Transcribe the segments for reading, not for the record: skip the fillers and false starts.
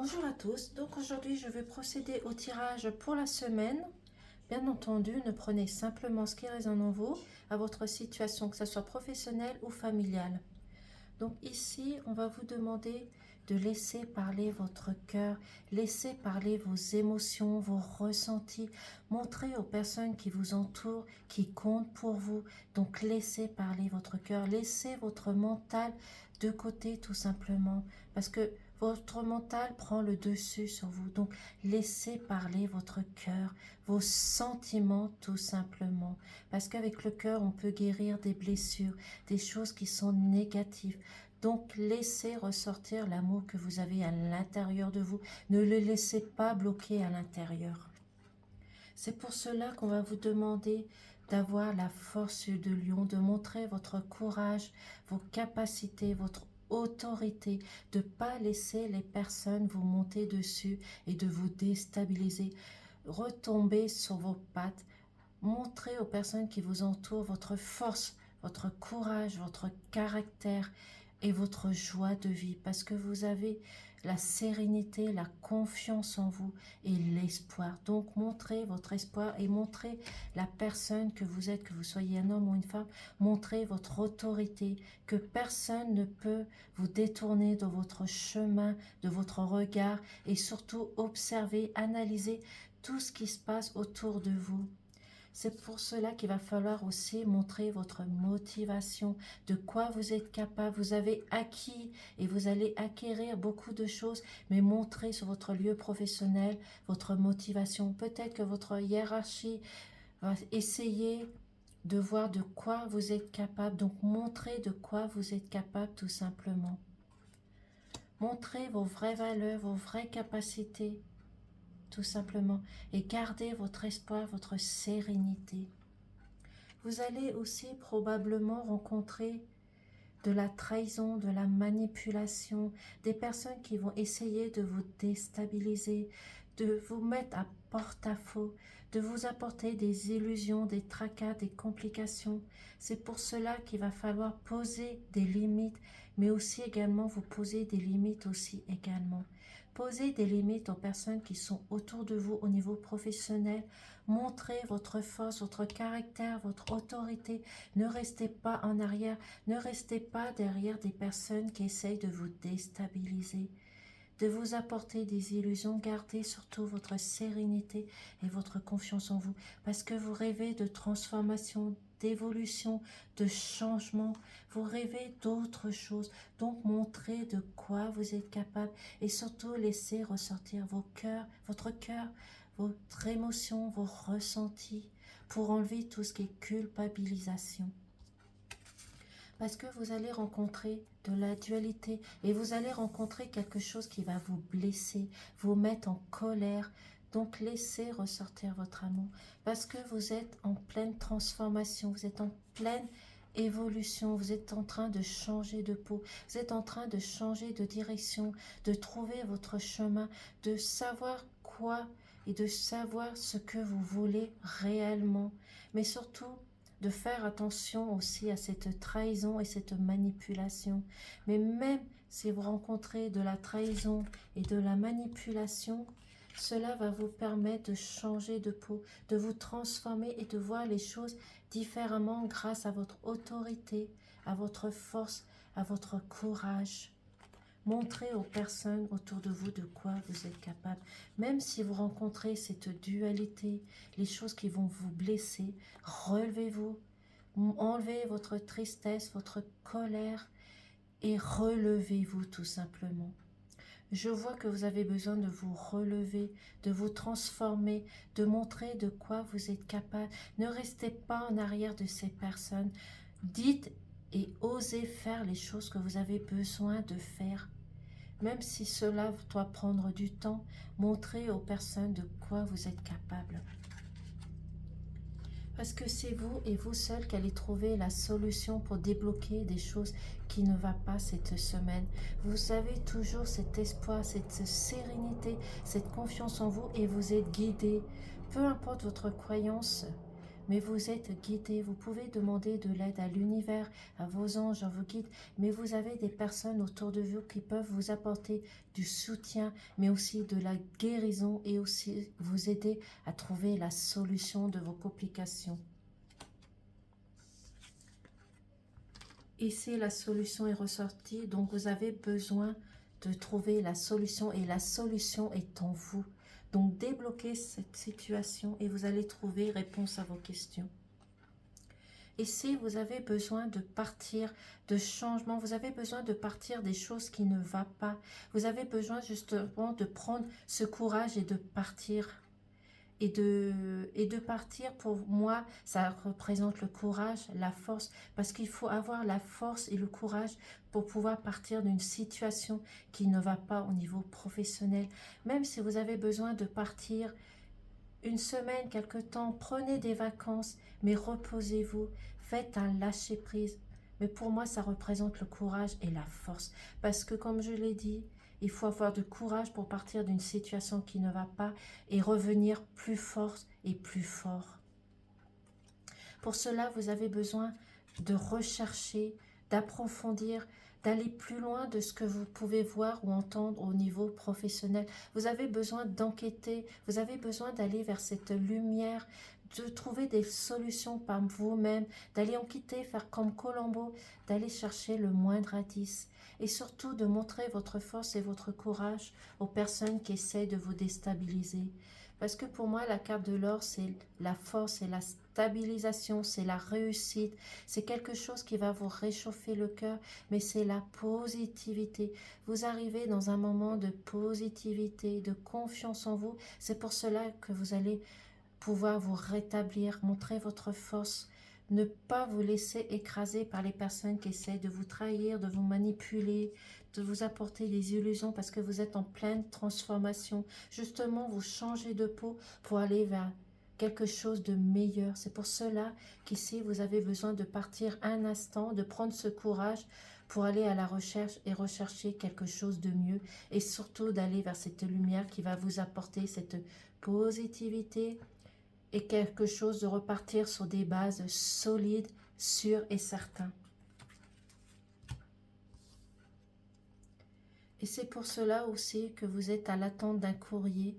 Bonjour à tous, donc aujourd'hui je vais procéder au tirage pour la semaine. Bien entendu, ne prenez simplement ce qui résonne en vous, à votre situation, que ce soit professionnelle ou familiale. Donc ici, on va vous demander de laisser parler votre cœur, laisser parler vos émotions, vos ressentis, montrez aux personnes qui vous entourent, qui comptent pour vous. Donc laissez parler votre cœur, laissez votre mental de côté tout simplement, parce que votre mental prend le dessus sur vous. Donc laissez parler votre cœur, vos sentiments tout simplement, parce qu'avec le cœur, on peut guérir des blessures, des choses qui sont négatives. Donc, laissez ressortir l'amour que vous avez à l'intérieur de vous. Ne le laissez pas bloquer à l'intérieur. C'est pour cela qu'on va vous demander d'avoir la force de lion, de montrer votre courage, vos capacités, votre autorité, de ne pas laisser les personnes vous monter dessus et de vous déstabiliser. Retomber sur vos pattes. Montrez aux personnes qui vous entourent votre force, votre courage, votre caractère et votre joie de vie, parce que vous avez la sérénité, la confiance en vous et l'espoir. Donc montrez votre espoir et montrez la personne que vous êtes, que vous soyez un homme ou une femme. Montrez votre autorité, que personne ne peut vous détourner de votre chemin, de votre regard, et surtout observer, analyser tout ce qui se passe autour de vous. C'est pour cela qu'il va falloir aussi montrer votre motivation, de quoi vous êtes capable. Vous avez acquis et vous allez acquérir beaucoup de choses, mais montrez sur votre lieu professionnel votre motivation. Peut-être que votre hiérarchie va essayer de voir de quoi vous êtes capable. Donc montrez de quoi vous êtes capable tout simplement. Montrez vos vraies valeurs, vos vraies capacités tout simplement, et gardez votre espoir, votre sérénité. Vous allez aussi probablement rencontrer de la trahison, de la manipulation, des personnes qui vont essayer de vous déstabiliser, de vous mettre à porte-à-faux, de vous apporter des illusions, des tracas, des complications. C'est pour cela qu'il va falloir poser des limites, mais aussi également vous poser des limites aussi également. Posez des limites aux personnes qui sont autour de vous au niveau professionnel. Montrez votre force, votre caractère, votre autorité. Ne restez pas en arrière. Ne restez pas derrière des personnes qui essayent de vous déstabiliser, de vous apporter des illusions. Gardez surtout votre sérénité et votre confiance en vous, parce que vous rêvez de transformation, d'évolution, de changement. Vous rêvez d'autres choses. Donc montrez de quoi vous êtes capable et surtout laissez ressortir votre cœur, votre émotion, vos ressentis, pour enlever tout ce qui est culpabilisation. Parce que vous allez rencontrer de la dualité et vous allez rencontrer quelque chose qui va vous blesser, vous mettre en colère. Donc laissez ressortir votre amour, parce que vous êtes en pleine transformation, vous êtes en pleine évolution, vous êtes en train de changer de peau, vous êtes en train de changer de direction, de trouver votre chemin, de savoir quoi et de savoir ce que vous voulez réellement, mais surtout de faire attention aussi à cette trahison et cette manipulation. Mais même si vous rencontrez de la trahison et de la manipulation, cela va vous permettre de changer de peau, de vous transformer et de voir les choses différemment grâce à votre autorité, à votre force, à votre courage. Montrez aux personnes autour de vous de quoi vous êtes capable. Même si vous rencontrez cette dualité, les choses qui vont vous blesser, relevez-vous, enlevez votre tristesse, votre colère et relevez-vous tout simplement. Je vois que vous avez besoin de vous relever, de vous transformer, de montrer de quoi vous êtes capable. Ne restez pas en arrière de ces personnes. Dites et osez faire les choses que vous avez besoin de faire. Même si cela doit prendre du temps, montrez aux personnes de quoi vous êtes capable. Parce que c'est vous et vous seul qui allez trouver la solution pour débloquer des choses qui ne vont pas cette semaine. Vous avez toujours cet espoir, cette sérénité, cette confiance en vous et vous êtes guidé. Peu importe votre croyance, mais vous êtes guidé. Vous pouvez demander de l'aide à l'univers, à vos anges, à vos guides, mais vous avez des personnes autour de vous qui peuvent vous apporter du soutien, mais aussi de la guérison et aussi vous aider à trouver la solution de vos complications. Ici, la solution est ressortie, donc vous avez besoin de trouver la solution et la solution est en vous. Donc, débloquez cette situation et vous allez trouver réponse à vos questions. Ici, vous avez besoin de partir de changements, vous avez besoin de partir des choses qui ne vont pas. Vous avez besoin justement de prendre ce courage et de partir. Et de partir, pour moi, ça représente le courage, la force, parce qu'il faut avoir la force et le courage pour pouvoir partir d'une situation qui ne va pas au niveau professionnel. Même si vous avez besoin de partir une semaine, quelque temps, prenez des vacances, mais reposez-vous, faites un lâcher-prise. Mais pour moi, ça représente le courage et la force, parce que comme je l'ai dit, il faut avoir du courage pour partir d'une situation qui ne va pas et revenir plus fort et plus fort. Pour cela, vous avez besoin de rechercher, d'approfondir, d'aller plus loin de ce que vous pouvez voir ou entendre au niveau professionnel. Vous avez besoin d'enquêter, vous avez besoin d'aller vers cette lumière, de trouver des solutions par vous-même, d'aller enquêter, faire comme Colombo, d'aller chercher le moindre indice et surtout de montrer votre force et votre courage aux personnes qui essaient de vous déstabiliser. Parce que pour moi, la carte de l'or, c'est la force, c'est la stabilisation, c'est la réussite. C'est quelque chose qui va vous réchauffer le cœur, mais c'est la positivité. Vous arrivez dans un moment de positivité, de confiance en vous. C'est pour cela que vous allez pouvoir vous rétablir, montrer votre force. Ne pas vous laisser écraser par les personnes qui essaient de vous trahir, de vous manipuler, de vous apporter des illusions parce que vous êtes en pleine transformation. Justement, vous changez de peau pour aller vers quelque chose de meilleur. C'est pour cela qu'ici, vous avez besoin de partir un instant, de prendre ce courage pour aller à la recherche et rechercher quelque chose de mieux et surtout d'aller vers cette lumière qui va vous apporter cette positivité et quelque chose de repartir sur des bases solides, sûres et certaines. Et c'est pour cela aussi que vous êtes à l'attente d'un courrier,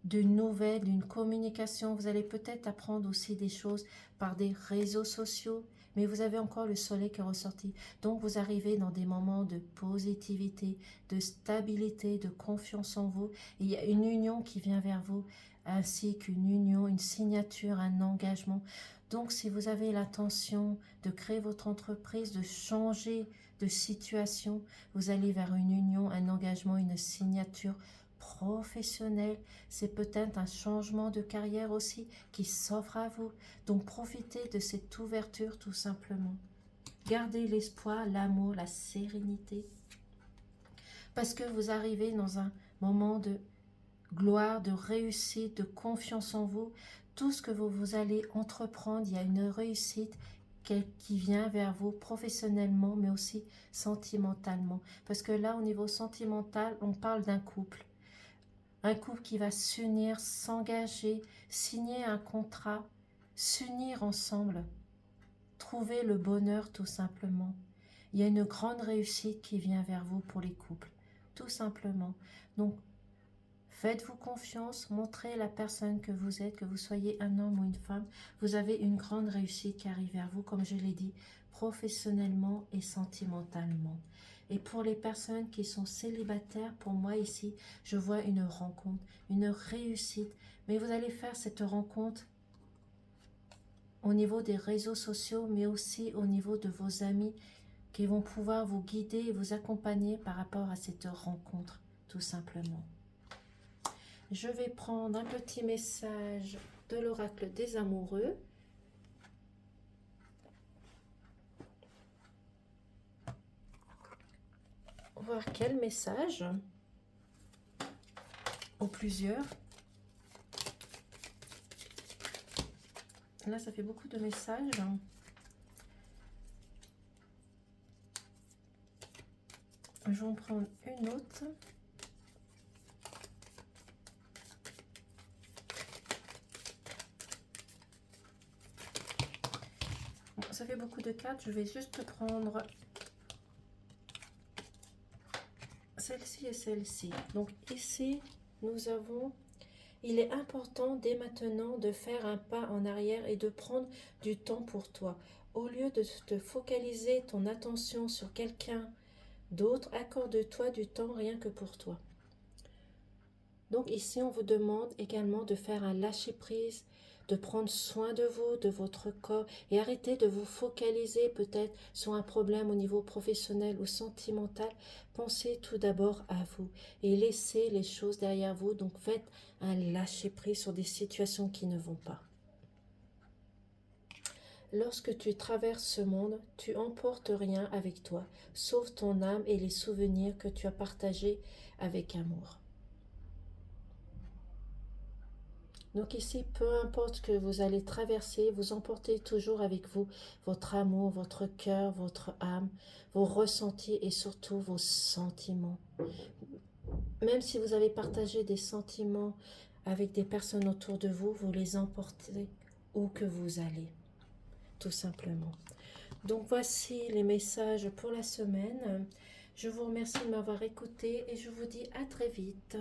d'une nouvelle, d'une communication. Vous allez peut-être apprendre aussi des choses par des réseaux sociaux, mais vous avez encore le soleil qui est ressorti. Donc vous arrivez dans des moments de positivité, de stabilité, de confiance en vous. Et il y a une union qui vient vers vous, ainsi qu'une union, une signature, un engagement. Donc si vous avez l'intention de créer votre entreprise, de changer de situation, vous allez vers une union, un engagement, une signature professionnelle. C'est peut-être un changement de carrière aussi qui s'offre à vous. Donc profitez de cette ouverture tout simplement. Gardez l'espoir, l'amour, la sérénité. Parce que vous arrivez dans un moment de gloire, de réussite, de confiance en vous. Tout ce que vous allez entreprendre, il y a une réussite qui vient vers vous professionnellement, mais aussi sentimentalement. Parce que là, au niveau sentimental, on parle d'un couple. Un couple qui va s'unir, s'engager, signer un contrat, s'unir ensemble, trouver le bonheur tout simplement. Il y a une grande réussite qui vient vers vous pour les couples, tout simplement. Donc, faites-vous confiance, montrez la personne que vous êtes, que vous soyez un homme ou une femme. Vous avez une grande réussite qui arrive vers vous, comme je l'ai dit, professionnellement et sentimentalement. Et pour les personnes qui sont célibataires, pour moi ici, je vois une rencontre, une réussite. Mais vous allez faire cette rencontre au niveau des réseaux sociaux, mais aussi au niveau de vos amis qui vont pouvoir vous guider et vous accompagner par rapport à cette rencontre, tout simplement. Je vais prendre un petit message de l'oracle des amoureux. Voir quel message, ou plusieurs. Là, ça fait beaucoup de messages. Je vais en prendre une autre. ça fait beaucoup de cartes. Je vais juste prendre celle-ci et celle-ci. Donc ici, nous avons... Il est important dès maintenant de faire un pas en arrière et de prendre du temps pour toi. Au lieu de te focaliser ton attention sur quelqu'un d'autre, accorde-toi du temps rien que pour toi. Donc ici, on vous demande également de faire un lâcher-prise, de prendre soin de vous, de votre corps et arrêtez de vous focaliser peut-être sur un problème au niveau professionnel ou sentimental. Pensez tout d'abord à vous et laissez les choses derrière vous. Donc faites un lâcher-prise sur des situations qui ne vont pas. Lorsque tu traverses ce monde, tu emportes rien avec toi, sauf ton âme et les souvenirs que tu as partagés avec amour. Donc ici, peu importe ce que vous allez traverser, vous emportez toujours avec vous votre amour, votre cœur, votre âme, vos ressentis et surtout vos sentiments. Même si vous avez partagé des sentiments avec des personnes autour de vous, vous les emportez où que vous allez, tout simplement. Donc voici les messages pour la semaine. Je vous remercie de m'avoir écouté et je vous dis à très vite.